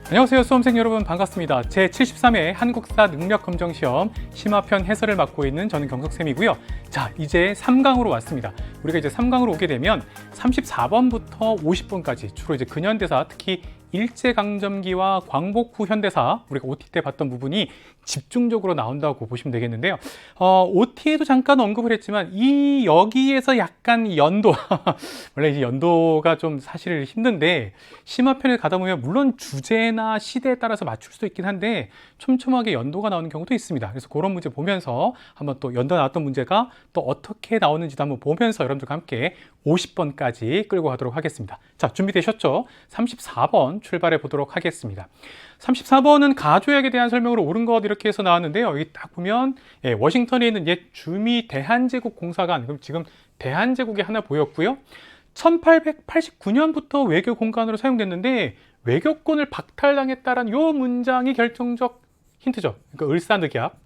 안녕하세요. 수험생 여러분 반갑습니다. 제73회 한국사 능력검정시험 심화편 해설을 맡고 있는 저는 경석쌤이고요. 자, 이제 3강으로 왔습니다. 우리가 이제 3강으로 오게 되면 34번부터 50번까지 주로 이제 근현대사, 특히 일제강점기와 광복 후 현대사, 우리가 OT 때 봤던 부분이 집중적으로 나온다고 보시면 되겠는데요. OT에도 잠깐 언급을 했지만 여기에서 약간 연도 원래 이 연도가 좀 사실 힘든데 심화편을 가다 보면 물론 주제나 시대에 따라서 맞출 수도 있긴 한데 촘촘하게 연도가 나오는 경우도 있습니다. 그래서 그런 문제 보면서 한번 또 연도 나왔던 문제가 또 어떻게 나오는지도 한번 보면서 여러분들과 함께 50번까지 끌고 가도록 하겠습니다. 자, 준비되셨죠? 34번 출발해 보도록 하겠습니다. 34번은 가조약에 대한 설명으로 옳은 것 이렇게 해서 나왔는데요. 여기 딱 보면 워싱턴에 있는 옛 주미 대한제국 공사관, 그럼 지금 대한제국이 하나 보였고요. 1889년부터 외교 공간으로 사용됐는데 외교권을 박탈당했다라는 요 문장이 결정적 힌트죠. 그러니까 을사늑약.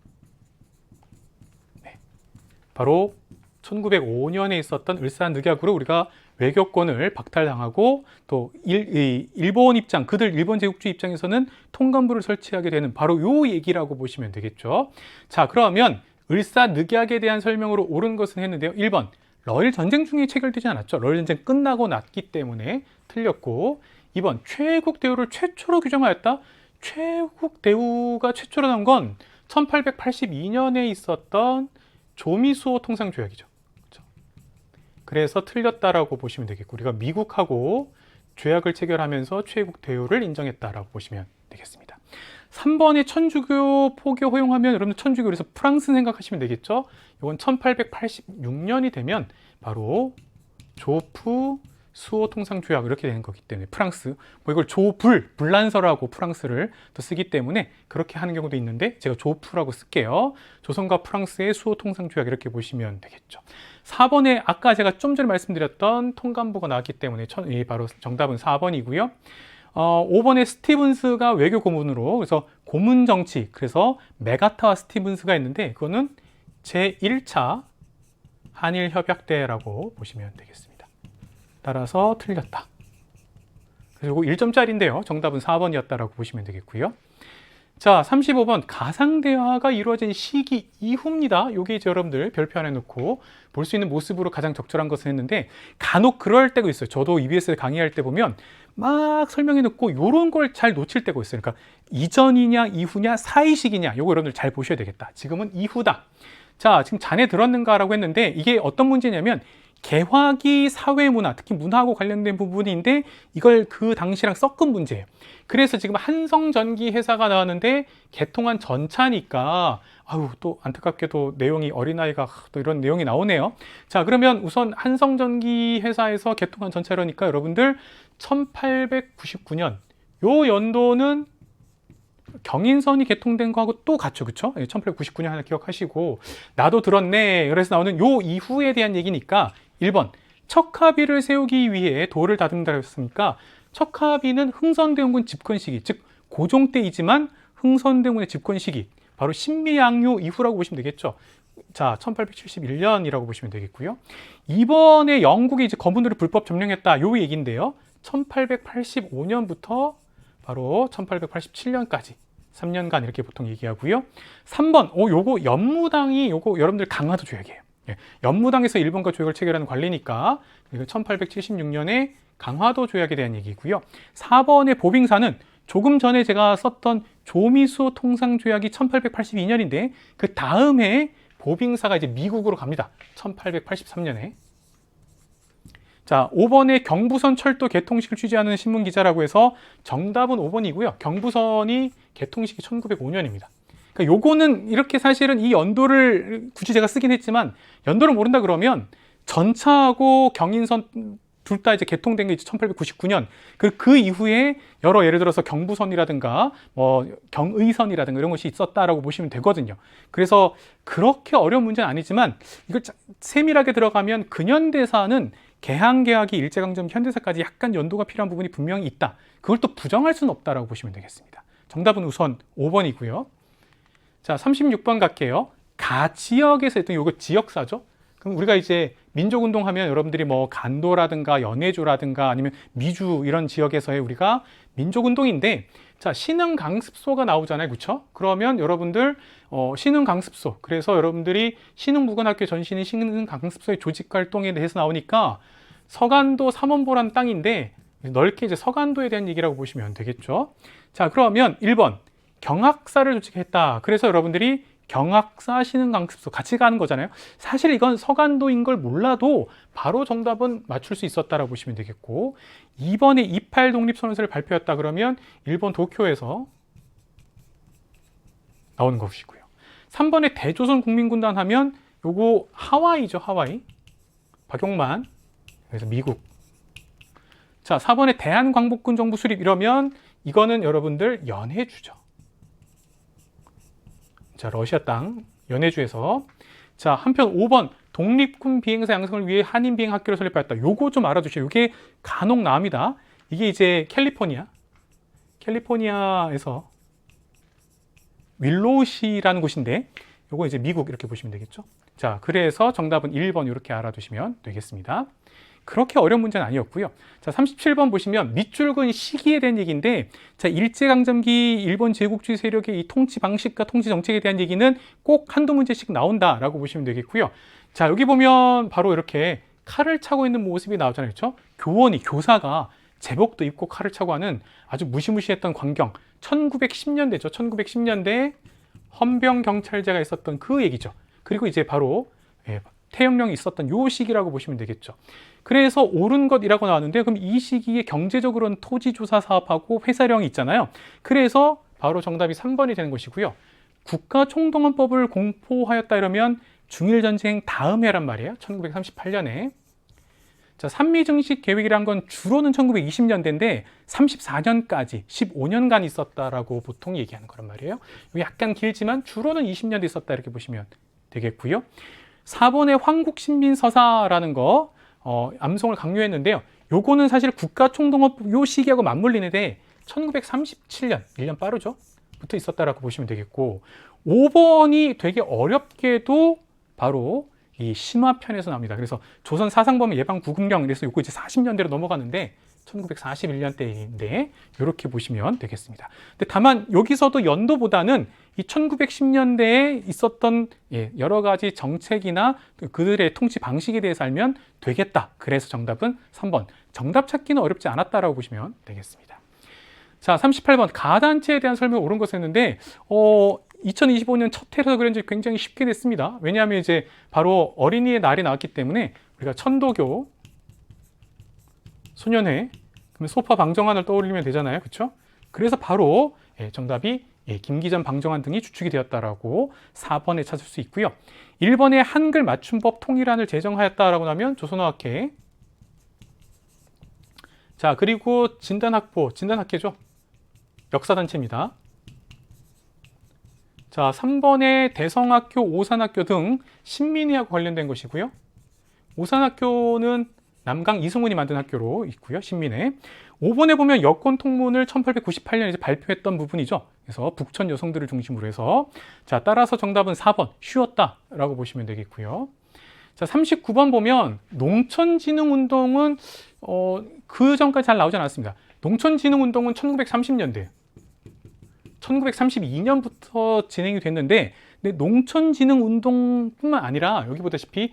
바로 1905년에 있었던 을사늑약으로 우리가 외교권을 박탈당하고 또 일본 입장, 그들 일본 제국주의 입장에서는 통감부를 설치하게 되는 바로 요 얘기라고 보시면 되겠죠. 자, 그러면 을사늑약에 대한 설명으로 옳은 것은 했는데요. 1번, 러일 전쟁 중에 체결되지 않았죠. 러일 전쟁 끝나고 났기 때문에 틀렸고, 2번, 최국 대우를 최초로 규정하였다. 최국 대우가 최초로 나온 건 1882년에 있었던 조미수호 통상조약이죠. 그렇죠? 그래서 틀렸다라고 보시면 되겠고, 우리가 미국하고 조약을 체결하면서 최국 대우를 인정했다라고 보시면 되겠습니다. 3번에 천주교 포교 허용하면 여러분 천주교, 그래서 프랑스 생각하시면 되겠죠. 이건 1886년이 되면 바로 조프 수호 통상 조약 이렇게 되는 거기 때문에 프랑스, 이걸 불란서라고 프랑스를 또 쓰기 때문에 그렇게 하는 경우도 있는데 제가 조프라고 쓸게요. 조선과 프랑스의 수호 통상 조약 이렇게 보시면 되겠죠. 4번에 아까 제가 좀 전에 말씀드렸던 통감부가 나왔기 때문에 바로 정답은 4번이고요. 5번에 스티븐스가 외교 고문으로, 그래서 고문 정치, 그래서 메가타와 스티븐스가 있는데 그거는 제1차 한일 협약 때라고 보시면 되겠습니다. 따라서 틀렸다. 그리고 1점짜리인데요. 정답은 4번이었다라고 보시면 되겠고요. 자, 35번 가상대화가 이루어진 시기 이후입니다. 이게 이제 여러분들 별표 하나 놓고 볼 수 있는 모습으로 가장 적절한 것을 했는데 간혹 그럴 때가 있어요. 저도 EBS 강의할 때 보면 막 설명해 놓고 이런 걸 잘 놓칠 때가 있어요. 그러니까 이전이냐 이후냐 사이식이냐, 이거 여러분들 잘 보셔야 되겠다. 지금은 이후다. 자, 지금 자네 들었는가라고 했는데 이게 어떤 문제냐면 개화기 사회문화, 특히 문화하고 관련된 부분인데 이걸 그 당시랑 섞은 문제예요. 그래서 지금 한성전기 회사가 나왔는데 개통한 전차니까 또 안타깝게도 내용이 어린아이가 또 이런 내용이 나오네요. 자, 그러면 우선 한성전기 회사에서 개통한 전차라니까 여러분들 1899년 요 연도는 경인선이 개통된 거하고 또 같죠, 그쵸? 1899년 하나 기억하시고, 나도 들었네. 그래서 나오는 요 이후에 대한 얘기니까 1번, 척하비를 세우기 위해 도를 다듬는다 했으니까 척하비는 흥선대원군 집권 시기, 즉 고종 때이지만 흥선대원군의 집권 시기, 바로 신미양요 이후라고 보시면 되겠죠. 자, 1871년이라고 보시면 되겠고요. 2번에 영국이 이제 거문도를 불법 점령했다, 요 얘기인데요. 1885년부터 바로 1887년까지 3년간 이렇게 보통 얘기하고요. 3번, 요거 연무당이 요거 여러분들 강화도 조약이에요. 연무당에서 일본과 조약을 체결하는 관리니까 1876년에 강화도 조약에 대한 얘기고요. 4번의 보빙사는 조금 전에 제가 썼던 조미수 통상 조약이 1882년인데 그 다음에 보빙사가 이제 미국으로 갑니다. 1883년에. 자, 5번에 경부선 철도 개통식을 취재하는 신문기자라고 해서 정답은 5번이고요. 경부선이 개통식이 1905년입니다. 그러니까 요거는 이렇게 사실은 이 연도를 굳이 제가 쓰긴 했지만 연도를 모른다 그러면 전차하고 경인선 둘 다 이제 개통된 게 이제 1899년. 그 이후에 여러 예를 들어서 경부선이라든가 경의선이라든가 이런 것이 있었다라고 보시면 되거든요. 그래서 그렇게 어려운 문제는 아니지만 이걸 세밀하게 들어가면 근현대사는 개항개학이 일제강점 현대사까지 약간 연도가 필요한 부분이 분명히 있다. 그걸 또 부정할 수는 없다라고 보시면 되겠습니다. 정답은 우선 5번이고요. 자, 36번 갈게요. 가지역에서 했던 요거 지역사죠. 그럼 우리가 이제 민족운동 하면 여러분들이 뭐 간도라든가 연해조라든가 아니면 미주 이런 지역에서의 우리가 민족운동인데, 자, 신흥 강습소가 나오잖아요. 그렇죠? 그러면 여러분들 신흥 강습소. 그래서 여러분들이 신흥무관학교 전신인 신흥 강습소의 조직 활동에 대해서 나오니까 서간도 삼원보라는 땅인데 넓게 이제 서간도에 대한 얘기라고 보시면 되겠죠. 자, 그러면 1번 경학사를 조직했다. 그래서 여러분들이 경학사 신흥강습소 같이 가는 거잖아요. 사실 이건 서간도인 걸 몰라도 바로 정답은 맞출 수 있었다라고 보시면 되겠고, 2번에 28 독립선언서를 발표했다 그러면 일본 도쿄에서 나오는 것이고요. 3번에 대조선 국민군단 하면 요거 하와이죠. 하와이. 박용만. 그래서 미국. 자, 4번에 대한광복군 정부 수립 이러면 이거는 여러분들 연해주죠. 자, 러시아 땅 연해주에서. 자, 한편 5번 독립군 비행사 양성을 위해 한인 비행 학교를 설립하였다. 요거 좀 알아두시죠. 이게 간혹 나옵니다. 이게 이제 캘리포니아에서 윌로우시라는 곳인데 요거 이제 미국 이렇게 보시면 되겠죠. 자, 그래서 정답은 1번 이렇게 알아두시면 되겠습니다. 그렇게 어려운 문제는 아니었고요. 자, 37번 보시면 밑줄근 시기에 대한 얘기인데, 자, 일제강점기 일본 제국주의 세력의 이 통치 방식과 통치 정책에 대한 얘기는 꼭 한두 문제씩 나온다라고 보시면 되겠고요. 자, 여기 보면 바로 이렇게 칼을 차고 있는 모습이 나오잖아요. 그렇죠? 교사가 제복도 입고 칼을 차고 하는 아주 무시무시했던 광경. 1910년대죠. 1910년대에 헌병경찰제가 있었던 그 얘기죠. 그리고 이제 바로 태영령이 있었던 요 시기라고 보시면 되겠죠. 그래서 옳은 것이라고 나왔는데, 그럼 이 시기에 경제적으로는 토지조사 사업하고 회사령이 있잖아요. 그래서 바로 정답이 3번이 되는 것이고요. 국가총동원법을 공포하였다 이러면 중일전쟁 다음 해란 말이에요. 1938년에. 자, 산미증식 계획이란 건 주로는 1920년대인데 34년까지 15년간 있었다라고 보통 얘기하는 거란 말이에요. 이거 약간 길지만 주로는 20년대 있었다 이렇게 보시면 되겠고요. 4번의 황국신민서사라는 거 암송을 강요했는데요. 요거는 사실 국가총동원법 요 시기하고 맞물리는데 1937년, 1년 빠르죠? 부터 있었다라고 보시면 되겠고, 5번이 되게 어렵게도 바로 이 심화편에서 나옵니다. 그래서 조선 사상범위 예방 구금령, 그래서 요거 이제 40년대로 넘어가는데 1941년대인데 이렇게 보시면 되겠습니다. 근데 다만 여기서도 연도보다는 이 1910년대에 있었던 여러 가지 정책이나 그들의 통치 방식에 대해서 알면 되겠다. 그래서 정답은 3번. 정답 찾기는 어렵지 않았다라고 보시면 되겠습니다. 자, 38번 가단체에 대한 설명을 옳은 것을 했는데 2025년 첫 해라서 그런지 굉장히 쉽게 됐습니다. 왜냐하면 이제 바로 어린이의 날이 나왔기 때문에 우리가 천도교, 소년회, 그러면 소파 방정환을 떠올리면 되잖아요. 그렇죠? 그래서 바로 정답이 김기전, 방정환 등이 주축이 되었다라고 4번에 찾을 수 있고요. 1번에 한글 맞춤법 통일안을 제정하였다라고 하면 조선어학회. 자, 그리고 진단학회죠. 역사단체입니다. 자, 3번에 대성학교, 오산학교 등 신민회하고 관련된 것이고요. 오산학교는 남강 이승훈이 만든 학교로 있고요. 신민회. 5번에 보면 여권 통문을 1898년에 이제 발표했던 부분이죠. 그래서 북촌 여성들을 중심으로 해서. 자, 따라서 정답은 4번 쉬웠다라고 보시면 되겠고요. 자, 39번 보면 농촌진흥운동은 그 전까지 잘 나오지 않았습니다. 농촌진흥운동은 1930년대 1932년부터 진행이 됐는데, 근데 농촌진흥운동뿐만 아니라 여기 보다시피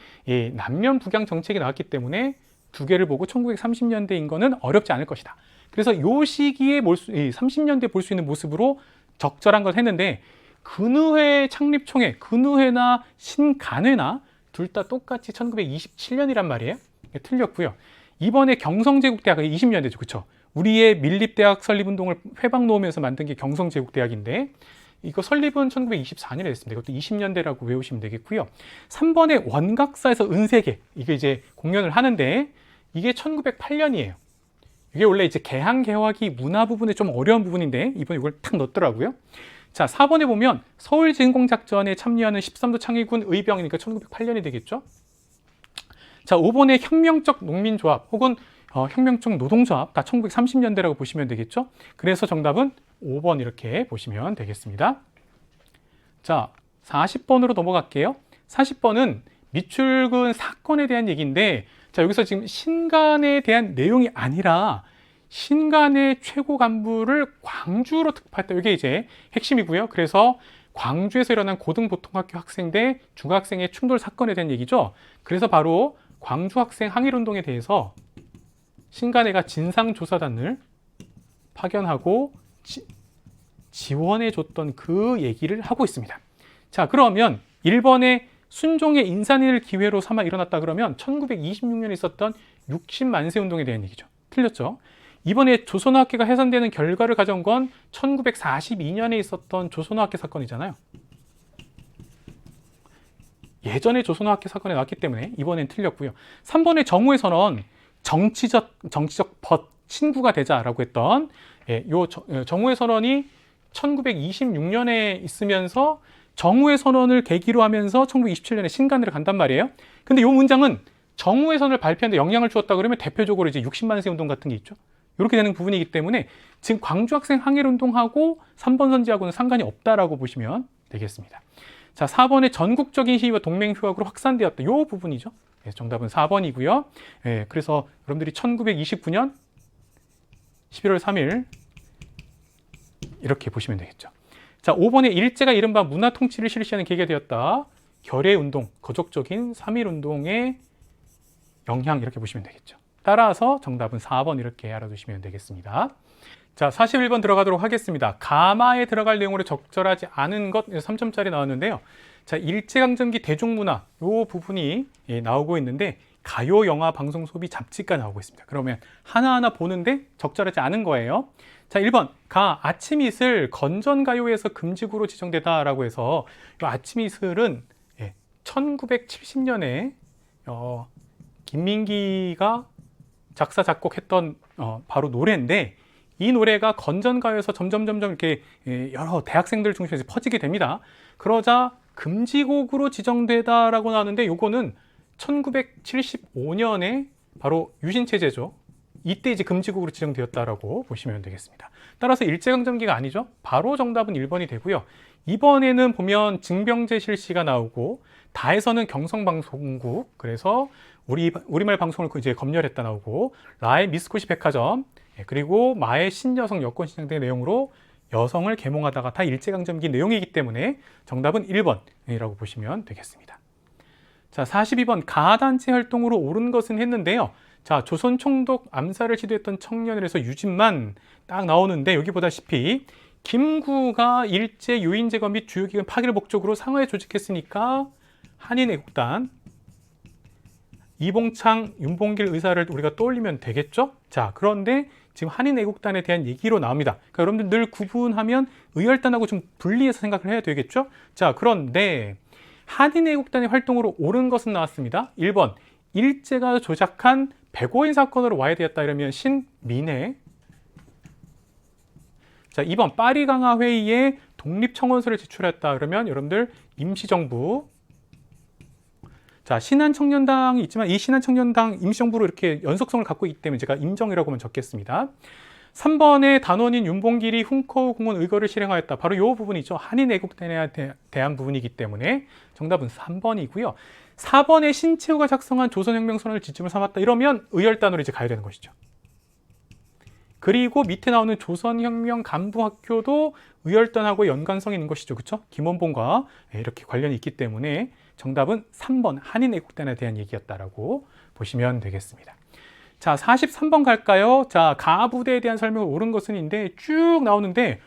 남면 북양 정책이 나왔기 때문에 두 개를 보고 1930년대인 거는 어렵지 않을 것이다. 그래서 이 시기에 30년대에 볼 수 있는 모습으로 적절한 걸 했는데, 근의회 창립총회, 근의회나 신간회나 둘 다 똑같이 1927년이란 말이에요. 틀렸고요. 이번에 경성제국대학 20년대죠. 그렇죠? 우리의 밀립대학 설립운동을 회방 놓으면서 만든 게 경성제국대학인데, 이거 설립은 1924년에 됐습니다. 이것도 20년대라고 외우시면 되겠고요. 3번에 원각사에서 은세계, 이게 이제 공연을 하는데 이게 1908년이에요. 이게 원래 이제 개항개화기 문화 부분에 좀 어려운 부분인데 이번에 이걸 탁 넣었더라고요. 자, 4번에 보면 서울진공작전에 참여하는 13도 창의군 의병이니까 1908년이 되겠죠. 자, 5번에 혁명적 농민조합 혹은 혁명적 노동조합, 다 1930년대라고 보시면 되겠죠. 그래서 정답은 5번 이렇게 보시면 되겠습니다. 자, 40번으로 넘어갈게요. 40번은 밑줄근 사건에 대한 얘기인데, 자, 여기서 지금 신간에 대한 내용이 아니라 신간의 최고 간부를 광주로 특파했다. 이게 이제 핵심이고요. 그래서 광주에서 일어난 고등보통학교 학생 대 중학생의 충돌 사건에 대한 얘기죠. 그래서 바로 광주 학생 항일운동에 대해서 신간회가 진상조사단을 파견하고 지원해줬던 그 얘기를 하고 있습니다. 자, 그러면 일본의 순종의 인산을 기회로 삼아 일어났다 그러면 1926년에 있었던 60만세 운동에 대한 얘기죠. 틀렸죠? 이번에 조선어학회가 해산되는 결과를 가져온 건 1942년에 있었던 조선어학회 사건이잖아요. 예전에 조선어학회 사건에 나왔기 때문에 이번엔 틀렸고요. 3번의 정우의 선언, 정치적 벗 친구가 되자라고 했던 정우의 선언이 1926년에 있으면서 정우의 선언을 계기로 하면서 1927년에 신간으로 간단 말이에요. 근데 이 문장은 정우의 선언을 발표하는데 영향을 주었다 그러면 대표적으로 이제 60만세 운동 같은 게 있죠. 이렇게 되는 부분이기 때문에 지금 광주 학생 항일 운동하고 3번 선지하고는 상관이 없다라고 보시면 되겠습니다. 자, 4번의 전국적인 시위와 동맹 휴학으로 확산되었다. 이 부분이죠. 정답은 4번이고요. 그래서 여러분들이 1929년 11월 3일 이렇게 보시면 되겠죠. 자, 5번에 일제가 이른바 문화 통치를 실시하는 계기가 되었다. 결의운동, 거족적인 3.1운동의 영향 이렇게 보시면 되겠죠. 따라서 정답은 4번 이렇게 알아두시면 되겠습니다. 자, 41번 들어가도록 하겠습니다. 가마에 들어갈 내용으로 적절하지 않은 것 3점짜리 나왔는데요. 자, 일제강점기 대중문화 이 부분이 나오고 있는데 가요, 영화, 방송, 소비, 잡지가 나오고 있습니다. 그러면 하나하나 보는데 적절하지 않은 거예요. 자, 1번 아침 이슬 건전가요에서 금지구로 지정되다라고 해서 이 아침 이슬은 1970년에 김민기가 작사 작곡했던 바로 노래인데 이 노래가 건전가요에서 점점 이렇게 여러 대학생들 중심에서 퍼지게 됩니다. 그러자 금지곡으로 지정되다라고 나왔는데 요거는 1975년에 바로 유신체제죠. 이때 이제 금지곡으로 지정되었다라고 보시면 되겠습니다. 따라서 일제강점기가 아니죠. 바로 정답은 1번이 되고요. 2번에는 보면 징병제 실시가 나오고 다에서는 경성방송국, 그래서 우리말 방송을 이제 검열했다 나오고 라의 미스코시 백화점, 그리고 마의 신여성 여권시장 등의 내용으로 여성을 계몽하다가 다 일제강점기 내용이기 때문에 정답은 1번이라고 보시면 되겠습니다. 자, 42번 가단체 활동으로 옳은 것은 했는데요. 자, 조선 총독 암살을 시도했던 청년을 해서 유진만 딱 나오는데 여기 보다시피 김구가 일제 요인 제거 및 주요 기관 파기를 목적으로 상하에 조직했으니까 한인애국단, 이봉창, 윤봉길 의사를 우리가 떠올리면 되겠죠? 자, 그런데 지금 한인애국단에 대한 얘기로 나옵니다. 그러니까 여러분들 늘 구분하면 의열단하고 좀 분리해서 생각을 해야 되겠죠? 자, 그런데 한인애국단의 활동으로 옳은 것은 나왔습니다. 1번 일제가 조작한 백오인 사건으로 와야 되었다 이러면 신민해. 자, 2번 파리 강화 회의에 독립청원서를 제출했다 그러면 여러분들 임시정부. 자, 신한청년당이 있지만 이 신한청년당 임시정부로 이렇게 연속성을 갖고 있기 때문에 제가 임정이라고만 적겠습니다. 3번의 단원인 윤봉길이 훈커우 공원 의거를 실행하였다. 바로 이 부분이죠. 한인애국단에 대한 부분이기 때문에 정답은 3번이고요. 4번의 신채호가 작성한 조선혁명선언을 지침을 삼았다. 이러면 의열단으로 이제 가야 되는 것이죠. 그리고 밑에 나오는 조선혁명 간부학교도 의열단하고 연관성이 있는 것이죠. 그렇죠? 김원봉과 이렇게 관련이 있기 때문에 정답은 3번 한인애국단에 대한 얘기였다라고 보시면 되겠습니다. 자, 43번 갈까요? 자, 가부대에 대한 설명을 옳은 것은인데 쭉 나오는데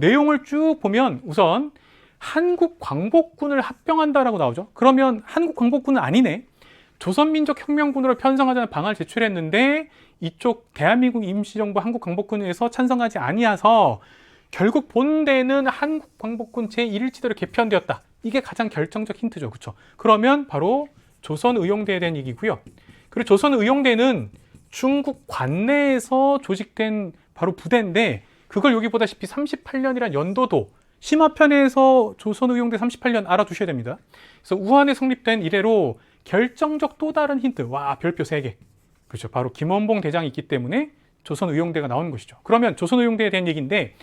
내용을 쭉 보면 우선 한국광복군을 합병한다라고 나오죠. 그러면 한국광복군은 아니네. 조선민족혁명군으로 편성하자는 방안을 제출했는데 이쪽 대한민국 임시정부 한국광복군에서 찬성하지 아니어서 결국 본대는 한국광복군 제1일지대로 개편되었다. 이게 가장 결정적 힌트죠. 그렇죠? 그러면 바로 조선의용대에 대한 얘기고요. 그리고 조선의용대는 중국 관내에서 조직된 바로 부대인데 그걸 여기 보다시피 38년이란 연도도 심화편에서 조선의용대 38년 알아두셔야 됩니다. 그래서 우한에 성립된 이래로 결정적 또 다른 힌트. 와, 별표 3개. 그렇죠. 바로 김원봉 대장이 있기 때문에 조선의용대가 나오는 것이죠. 그러면 조선의용대에 대한 얘기인데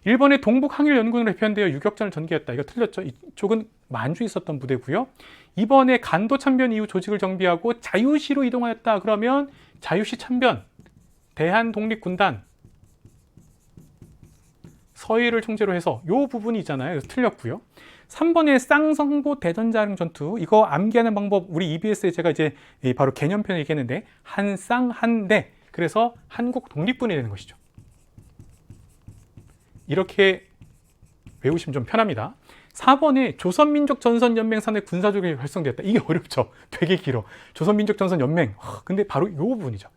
일본의 동북항일연군으로 개편되어 유격전을 전개했다. 이거 틀렸죠. 이쪽은 만주에 있었던 부대고요. 이번에 간도 참변 이후 조직을 정비하고 자유시로 이동하였다. 그러면 자유시 참변 대한독립군단 서해를 총재로 해서 요 부분이 있잖아요. 그래서 틀렸고요. 3번의 쌍성보 대전자령 전투, 이거 암기하는 방법 우리 EBS에 제가 이제 바로 개념편을 얘기했는데 한 쌍 한 대, 그래서 한국 독립군이 되는 것이죠. 이렇게 외우시면 좀 편합니다. 4번에 조선민족전선연맹 산하 군사조직이 활성되었다. 이게 어렵죠. 되게 길어. 조선민족전선연맹. 근데 바로 이 부분이죠.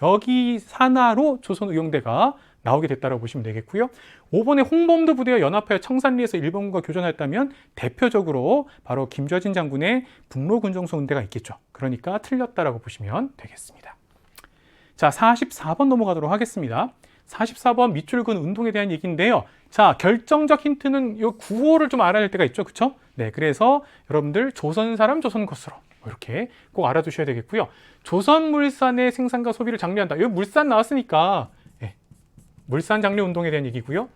여기 산하로 조선의용대가 나오게 됐다고 보시면 되겠고요. 5번에 홍범도 부대와 연합하여 청산리에서 일본군과 교전하였다면 대표적으로 바로 김좌진 장군의 북로군정소 운대가 있겠죠. 그러니까 틀렸다라고 보시면 되겠습니다. 자, 44번 넘어가도록 하겠습니다. 44번 밑줄근 운동에 대한 얘기인데요. 자, 결정적 힌트는 이 구호를 좀 알아야 할 때가 있죠. 그렇죠? 네, 그래서 여러분들 조선 사람 조선 것으로 이렇게 꼭 알아두셔야 되겠고요. 조선물산의 생산과 소비를 장려한다. 여기 물산 나왔으니까 네, 물산 장려 운동에 대한 얘기고요.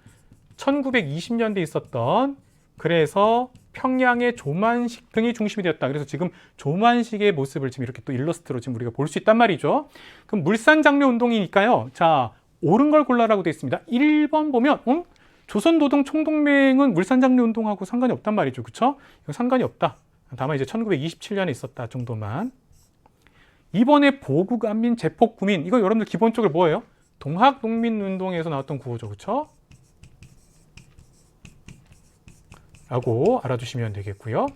1920년대에 있었던, 그래서 평양의 조만식 등이 중심이 되었다. 그래서 지금 조만식의 모습을 지금 이렇게 또 일러스트로 지금 우리가 볼 수 있단 말이죠. 그럼 물산 장려 운동이니까요. 자, 옳은 걸 골라라고 되어 있습니다. 1번 보면 조선노동 총동맹은 물산장려 운동하고 상관이 없단 말이죠. 그렇죠? 이거 상관이 없다. 다만 이제 1927년에 있었다 정도만. 2번에 보국안민 제폭구민, 이거 여러분들 기본적으로 뭐예요? 동학농민운동에서 나왔던 구호죠. 그렇죠? 라고 알아두시면 되겠고요.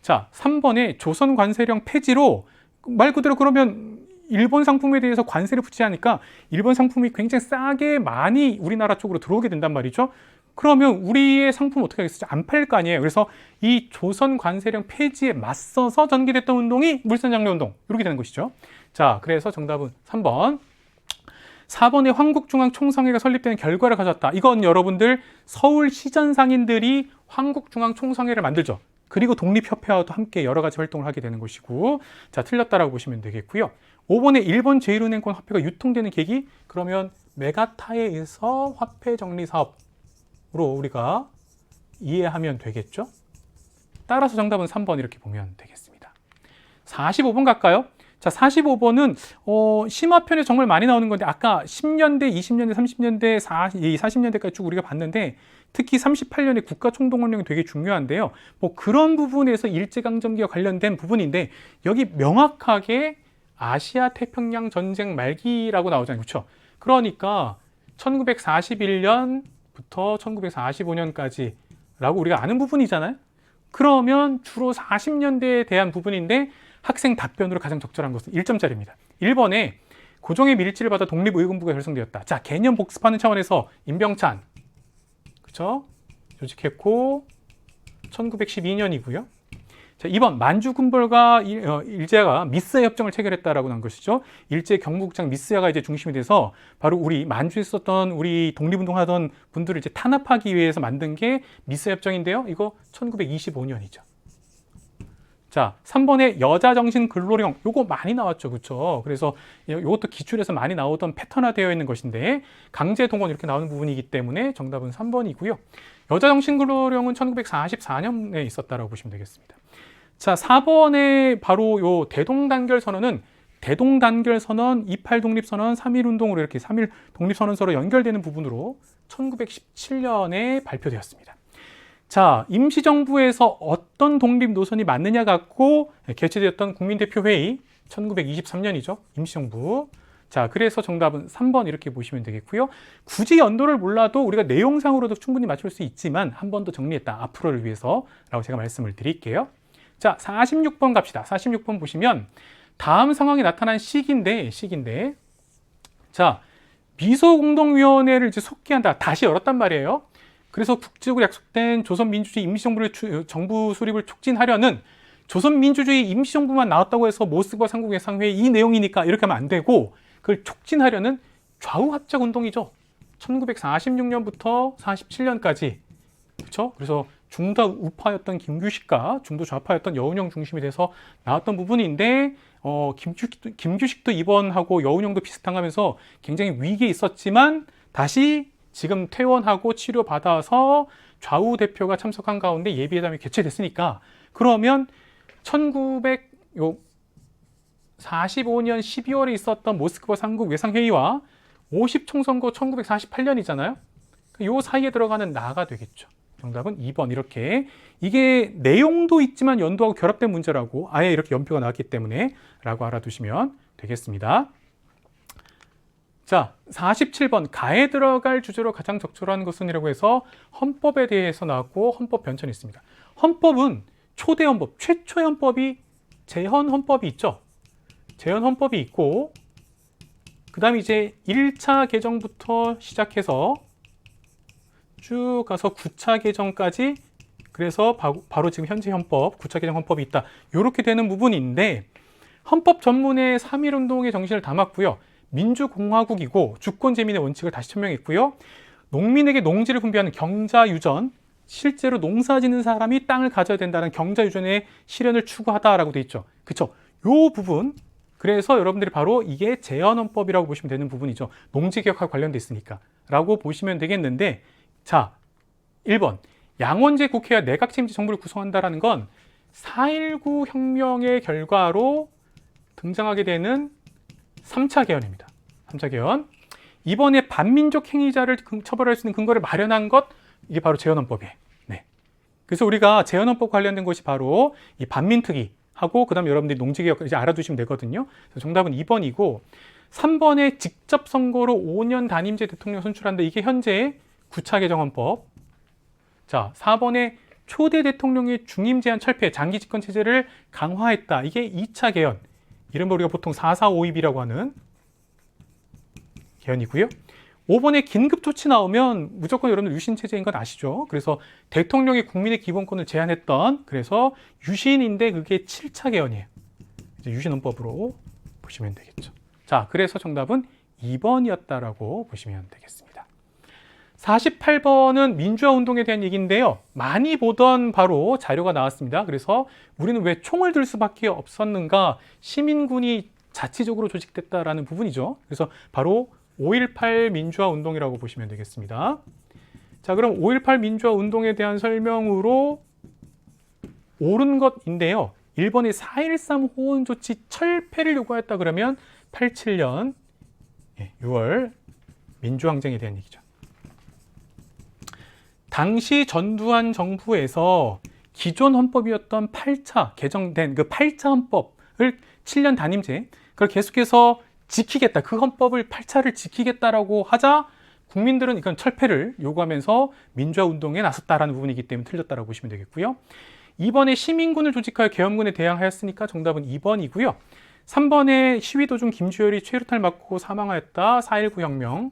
자, 3번에 조선 관세령 폐지로, 말 그대로 그러면 일본 상품에 대해서 관세를 붙이지 않으니까 일본 상품이 굉장히 싸게 많이 우리나라 쪽으로 들어오게 된단 말이죠. 그러면 우리의 상품 어떻게 하겠어요? 안 팔 거 아니에요. 그래서 이 조선 관세령 폐지에 맞서서 전개됐던 운동이 물산장려 운동, 이렇게 되는 것이죠. 자, 그래서 정답은 3번. 4번에 황국중앙총상회가 설립되는 결과를 가졌다. 이건 여러분들 서울시전 상인들이 황국중앙총상회를 만들죠. 그리고 독립협회와도 함께 여러 가지 활동을 하게 되는 것이고, 자, 틀렸다라고 보시면 되겠고요. 5번에 일본 제1은행권 화폐가 유통되는 계기, 그러면 메가타에 의해서 화폐 정리 사업으로 우리가 이해하면 되겠죠. 따라서 정답은 3번 이렇게 보면 되겠습니다. 45번 갈까요? 자, 45번은 심화편에 정말 많이 나오는 건데, 아까 10년대, 20년대, 30년대, 40년대까지 쭉 우리가 봤는데, 특히 38년에 국가총동원령이 되게 중요한데요. 뭐 그런 부분에서 일제강점기와 관련된 부분인데, 여기 명확하게 아시아 태평양 전쟁 말기라고 나오잖아요. 그렇죠? 그러니까 1941년부터 1945년까지라고 우리가 아는 부분이잖아요. 그러면 주로 40년대에 대한 부분인데, 학생 답변으로 가장 적절한 것은 1점짜리입니다. 1번에 고종의 밀지를 받아 독립의군부가 결성되었다. 자, 개념 복습하는 차원에서 임병찬, 그렇죠? 조직했고 1912년이고요. 자, 2번 만주군벌과 일제가 미스야 협정을 체결했다라고 난 것이죠. 일제 경무국장 미스야가 이제 중심이 돼서 바로 우리 만주에 있었던 우리 독립운동하던 분들을 이제 탄압하기 위해서 만든 게 미스야 협정인데요. 이거 1925년이죠. 자, 3번에 여자정신 근로령, 요거 많이 나왔죠. 그렇죠? 그래서 이것도 기출에서 많이 나오던 패턴화되어 있는 것인데, 강제동원 이렇게 나오는 부분이기 때문에 정답은 3번이고요. 여자정신 근로령은 1944년에 있었다라고 보시면 되겠습니다. 자, 4번에 바로 요 대동단결선언은 대동단결선언, 28독립선언, 3.1운동으로 이렇게 3.1 독립선언서로 연결되는 부분으로 1917년에 발표되었습니다. 자, 임시정부에서 어떤 독립 노선이 맞느냐 갖고 개최되었던 국민대표회의, 1923년이죠. 임시정부. 자, 그래서 정답은 3번 이렇게 보시면 되겠고요. 굳이 연도를 몰라도 우리가 내용상으로도 충분히 맞출 수 있지만 한 번 더 정리했다. 앞으로를 위해서 라고 제가 말씀을 드릴게요. 자, 46번 갑시다. 46번 보시면 다음 상황이 나타난 시기인데 자, 미소공동위원회를 이제 속기한다. 다시 열었단 말이에요. 그래서 국제적으로 약속된 조선민주주의 임시정부를 정부 수립을 촉진하려는, 조선민주주의 임시정부만 나왔다고 해서 모스크바 삼국외상회의 이 내용이니까 이렇게 하면 안 되고, 그걸 촉진하려는 좌우합작운동이죠. 1946년부터 47년까지. 그렇죠? 그래서 중도 우파였던 김규식과 중도 좌파였던 여운형 중심이 돼서 나왔던 부분인데, 김규식도 입원하고 여운형도 비슷하면서 굉장히 위기에 있었지만 다시 지금 퇴원하고 치료받아서 좌우 대표가 참석한 가운데 예비회담이 개최됐으니까, 그러면 1945년 12월에 있었던 모스크바 삼국 외상회의와 50총선거 1948년이잖아요. 요 사이에 들어가는 나가 되겠죠. 정답은 2번. 이렇게 이게 내용도 있지만 연도하고 결합된 문제라고 아예 이렇게 연표가 나왔기 때문에 라고 알아두시면 되겠습니다. 자, 47번 가에 들어갈 주제로 가장 적절한 것은 이라고 해서 헌법에 대해서 나왔고 헌법 변천이 있습니다. 헌법은 초대 헌법, 최초의 헌법이 제헌 헌법이 있죠. 제헌 헌법이 있고 그 다음에 이제 1차 개정부터 시작해서 쭉 가서 9차 개정까지, 그래서 바로 지금 현재 헌법, 9차 개정 헌법이 있다. 이렇게 되는 부분인데 헌법 전문에 3.1운동의 정신을 담았고요. 민주공화국이고 주권재민의 원칙을 다시 천명했고요. 농민에게 농지를 분배하는 경자유전, 실제로 농사 짓는 사람이 땅을 가져야 된다는 경자유전의 실현을 추구하다라고 돼 있죠. 그쵸? 요 부분, 그래서 여러분들이 바로 이게 제헌헌법이라고 보시면 되는 부분이죠. 농지개혁과 관련돼 있으니까 라고 보시면 되겠는데, 자, 1번 양원제 국회와 내각 책임제 정부를 구성한다라는 건 4.19 혁명의 결과로 등장하게 되는 3차 개헌입니다. 3차 개헌. 이번에 반민족 행위자를 처벌할 수 있는 근거를 마련한 것, 이게 바로 제헌헌법이에요. 네. 그래서 우리가 제헌헌법 관련된 것이 바로 이 반민특위 하고 그다음 여러분들이 농지개혁 이제 알아두시면 되거든요. 그래서 정답은 2번이고 3번에 직접 선거로 5년 단임제 대통령 선출한다. 이게 현재 9차 개정 헌법. 자, 4번에 초대 대통령의 중임 제한 철폐, 장기 집권 체제를 강화했다. 이게 2차 개헌. 이른바 우리가 보통 4.4.5.2이라고 하는 개헌이고요. 5번에 긴급 조치 나오면 무조건 여러분들 유신 체제인 건 아시죠? 그래서 대통령이 국민의 기본권을 제한했던, 그래서 유신인데 그게 7차 개헌이에요. 이제 유신헌법으로 보시면 되겠죠. 자, 그래서 정답은 2번이었다라고 보시면 되겠습니다. 48번은 민주화 운동에 대한 얘기인데요. 많이 보던 바로 자료가 나왔습니다. 그래서 우리는 왜 총을 들 수밖에 없었는가? 시민군이 자치적으로 조직됐다라는 부분이죠. 그래서 바로 5.18 민주화 운동이라고 보시면 되겠습니다. 자, 그럼 5.18 민주화 운동에 대한 설명으로 옳은 것인데요. 1번에 4.13 호원 조치 철폐를 요구하였다 그러면 87년 6월 민주항쟁에 대한 얘기죠. 당시 전두환 정부에서 기존 헌법이었던 8차 개정된 그 8차 헌법을 7년 단임제, 그걸 계속해서 지키겠다. 그 헌법을 8차를 지키겠다라고 하자 국민들은 이건 철폐를 요구하면서 민주화 운동에 나섰다라는 부분이기 때문에 틀렸다라고 보시면 되겠고요. 2번에 시민군을 조직하여 계엄군에 대항하였으니까 정답은 2번이고요. 3번에 시위 도중 김주열이 최루탄을 맞고 사망하였다. 4.19 혁명.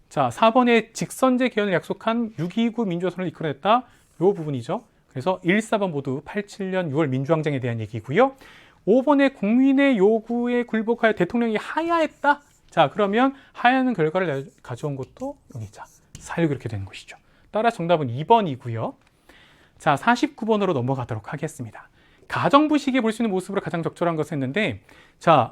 자, 4번에 직선제 개헌을 약속한 6.29 민주화선언을 이끌어냈다. 요 부분이죠. 그래서 1, 4번 모두 87년 6월 민주항쟁에 대한 얘기고요. 5번에 국민의 요구에 굴복하여 대통령이 하야했다. 자, 그러면 하야하는 결과를 가져온 것도 여기자 4.16 이렇게 되는 것이죠. 따라 정답은 2번이고요. 자, 49번으로 넘어가도록 하겠습니다. 가정부 시기에 볼 수 있는 모습으로 가장 적절한 것을 했는데, 자,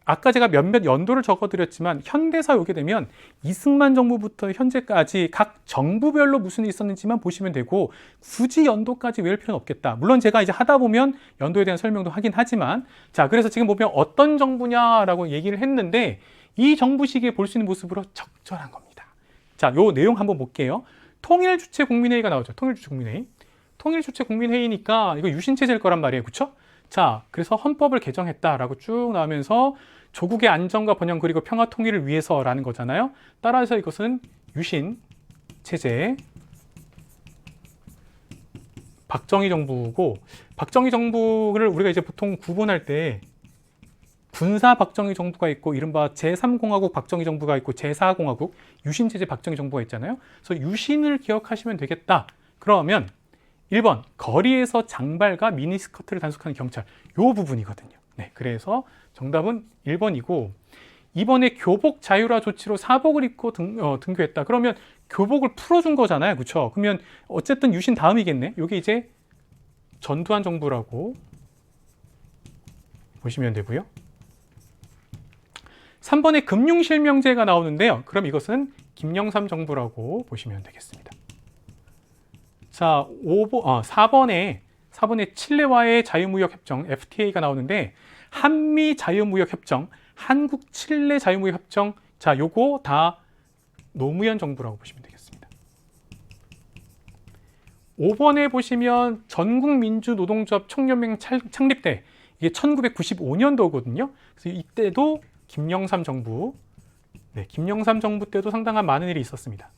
아까 제가 몇몇 연도를 적어드렸지만 현대사 오게 되면 이승만 정부부터 현재까지 각 정부별로 무슨 일이 있었는지만 보시면 되고 굳이 연도까지 외울 필요는 없겠다. 물론 제가 이제 하다 보면 연도에 대한 설명도 하긴 하지만, 자, 그래서 지금 보면 어떤 정부냐라고 얘기를 했는데 이 정부 시기에 볼 수 있는 모습으로 적절한 겁니다. 자, 요 내용 한번 볼게요. 통일주체 국민회의가 나오죠. 통일주체 국민회의. 통일주체 국민회의니까 이거 유신체제일 거란 말이에요. 그렇죠? 자, 그래서 헌법을 개정했다라고 쭉 나오면서 조국의 안정과 번영 그리고 평화 통일을 위해서라는 거잖아요. 따라서 이것은 유신 체제 박정희 정부고, 박정희 정부를 우리가 이제 보통 구분할 때 군사 박정희 정부가 있고 이른바 제3공화국 박정희 정부가 있고 제4공화국 유신 체제 박정희 정부가 있잖아요. 그래서 유신을 기억하시면 되겠다. 그러면 1번 거리에서 장발과 미니스커트를 단속하는 경찰, 요 부분이거든요. 네, 그래서 정답은 1번이고 2번에 교복 자율화 조치로 사복을 입고 등교했다. 그러면 교복을 풀어준 거잖아요. 그렇죠? 그러면 어쨌든 유신 다음이겠네. 이게 이제 전두환 정부라고 보시면 되고요. 3번에 금융실명제가 나오는데요. 그럼 이것은 김영삼 정부라고 보시면 되겠습니다. 자, 4번에 칠레와의 자유무역협정 FTA가 나오는데 한미 자유무역협정, 한국 칠레 자유무역협정 자, 요거 다 노무현 정부라고 보시면 되겠습니다. 5번에 보시면 전국민주노동조합 총연맹 창립 때 이게 1995년도거든요. 그래서 이때도 김영삼 정부, 김영삼 정부 때도 상당한 많은 일이 있었습니다.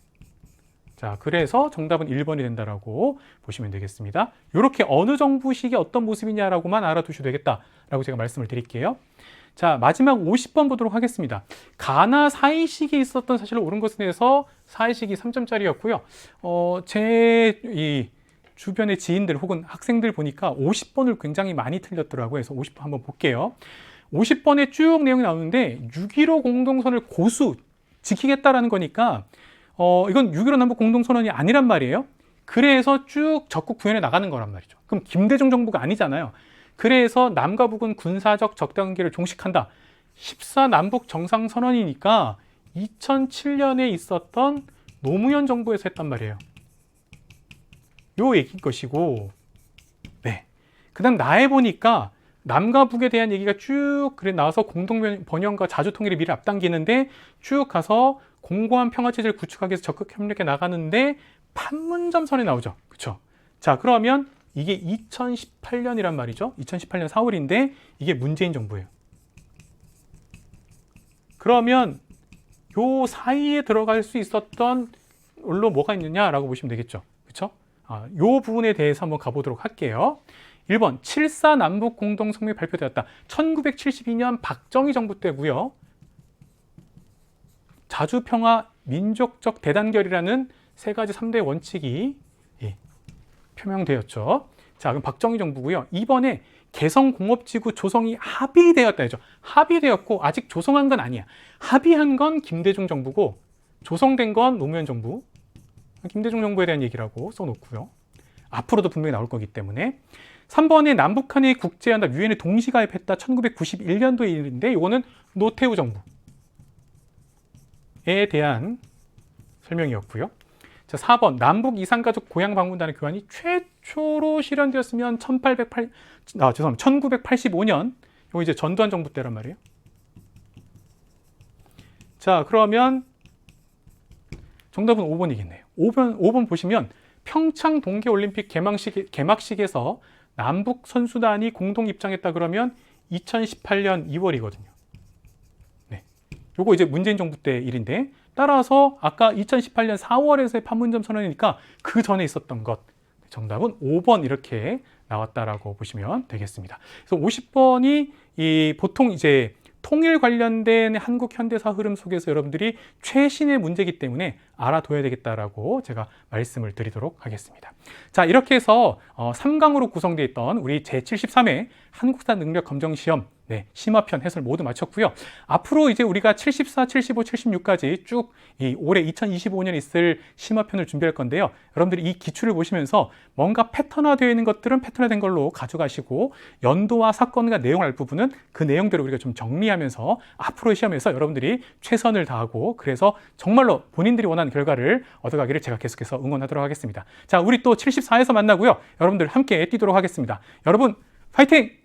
자, 그래서 정답은 1번이 된다라고 보시면 되겠습니다. 이렇게 어느 정부 시기에 어떤 모습이냐라고만 알아두셔도 되겠다라고 제가 말씀을 드릴게요. 자, 마지막 50번 보도록 하겠습니다. 가나 사이식이 있었던 사실을 옳은 것에 대해서 사이식이 3점짜리였고요. 제 이 주변의 지인들 혹은 학생들 보니까 50번을 굉장히 많이 틀렸더라고요. 그래서 50번 한번 볼게요. 50번에 쭉 내용이 나오는데 6.15 공동선언을 고수 지키겠다라는 거니까 이건 6.15 남북 공동선언이 아니란 말이에요. 그래서 쭉 적국 구현해 나가는 거란 말이죠. 그럼 김대중 정부가 아니잖아요. 그래서 남과 북은 군사적 적대관계를 종식한다. 14 남북 정상선언이니까 2007년에 있었던 노무현 정부에서 했단 말이에요. 요 얘기인 것이고, 그 다음 나에 보니까 남과 북에 대한 얘기가 쭉 그래 나와서 공동 번영과 자주 통일을 미리 앞당기는데 쭉 가서 공고한 평화체제를 구축하기 위해서 적극 협력해 나가는데 판문점선에 나오죠. 그렇죠? 자, 그러면 이게 2018년이란 말이죠. 2018년 4월인데 이게 문재인 정부예요. 그러면 요 사이에 들어갈 수 있었던 원로 뭐가 있느냐라고 보시면 되겠죠. 그렇죠? 요 부분에 대해서 한번 가보도록 할게요. 1번 7.4 남북 공동성명이 발표되었다. 1972년 박정희 정부 때고요. 자주평화 민족적 대단결이라는 세 가지 3대 원칙이 표명되었죠. 자, 그럼 박정희 정부고요. 2번에 개성공업지구 조성이 합의되었다 했죠. 합의되었고 아직 조성한 건 아니야. 합의한 건 김대중 정부고 조성된 건 노무현 정부. 김대중 정부에 대한 얘기라고 써놓고요. 앞으로도 분명히 나올 거기 때문에. 3번에 남북한이 국제연합 유엔에 동시 가입했다. 1991년도 일인데 이거는 노태우 정부에 대한 설명이었고요. 자, 4번 남북 이산가족 고향 방문단의 교환이 최초로 실현되었으면 1985년 이거 이제 전두환 정부 때란 말이에요. 자, 그러면 정답은 5번이겠네요. 5번 보시면 평창 동계올림픽 개막식에서 남북 선수단이 공동 입장했다 그러면 2018년 2월이거든요. 요거 이제 문재인 정부 때 일인데 따라서 아까 2018년 4월에서의 판문점 선언이니까 그 전에 있었던 것. 정답은 5번 이렇게 나왔다라고 보시면 되겠습니다. 그래서 50번이 보통 이제 통일 관련된 한국 현대사 흐름 속에서 여러분들이 최신의 문제이기 때문에 알아둬야 되겠다라고 제가 말씀을 드리도록 하겠습니다. 자, 이렇게 해서 3강으로 구성되어 있던 우리 제73회 한국사 능력 검정 시험 심화편 해설 모두 마쳤고요. 앞으로 이제 우리가 74, 75, 76까지 쭉 올해 2025년에 있을 심화편을 준비할 건데요. 여러분들이 이 기출을 보시면서 뭔가 패턴화되어 있는 것들은 패턴화된 걸로 가져가시고 연도와 사건과 내용을 알 부분은 그 내용대로 우리가 좀 정리하면서 앞으로의 시험에서 여러분들이 최선을 다하고 그래서 정말로 본인들이 원하는 결과를 얻어가기를 제가 계속해서 응원하도록 하겠습니다. 자, 우리 또 74에서 만나고요. 여러분들 함께 뛰도록 하겠습니다. 여러분 파이팅!